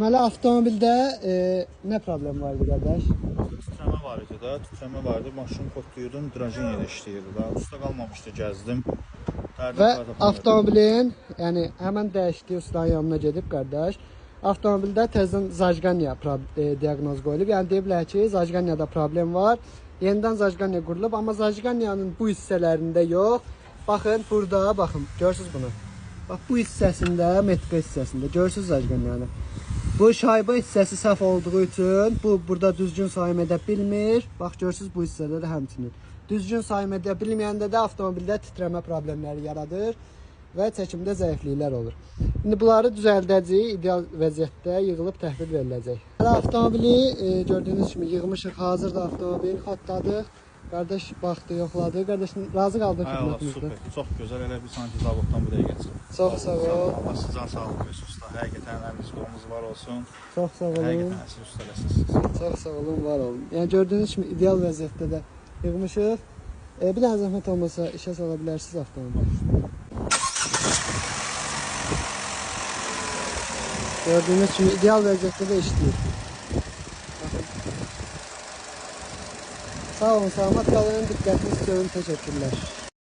Deməli, avtomobildə nə problem vardı qardaş? Titrəmə var idi da, titrəmə vardı. Maşın kodluyordum, drajen yeri işləyirdi da. Usta qalmamışdı, gəzdim. Və avtomobilin, yəni həmən dəyişdiyi ustanın yanına gedib qardaş, avtomobildə təzədən zajqaniya diaqnoz qoyulub. Yəni deyiblər ki, zajqaniyada problem var. Yenidən zajqaniya qurulub, amma zajqaniyanın bu hissələrində yox. Baxın, burada, baxın, görürsünüz bunu. Bax, bu hissəsində, metka hissəsində, görürsünüz zajqaniyanı. Bu şaybə hissəsi səhv olduğu üçün bu burada düzgün sayım edə bilmir. Bax görürsüz bu hissədə də həmçinin. Düzgün sayım edə bilməyəndə də avtomobildə titrəmə problemləri yaradır və çəkimdə zəifliklər olur. İndi bunları düzəldəcəyik, ideal vəziyyətdə yığılıb təhvil veriləcək. Avtomobili gördüyünüz kimi yığmışıq. Hazırda avtomobil xodladıq. Qardaş baxdı, yoxladı. Qardaş razı qaldın xidmətimizdə. Super, çox gözəl. Elə bir sanki zavoddan buraya geçsin. Çox sağ ol. Allah sizdən sağlıq versin usta. Həqiqətən əmriniz qolunuz var olsun. Çox sağ olun. Həqiqətən siz ustalısınız. Çox sağ olun, var olun. Yəni gördüyünüz kimi ideal vəziyyətdə də yığmışıq. Bir dənə zəhmət olmasa işə sala bilərsiniz avtomobili. Gördüyünüz kimi ideal vəziyyətdə də işləyir. Sağ olun, salamat qalın, diqqətiniz üçün təşəkkürlər.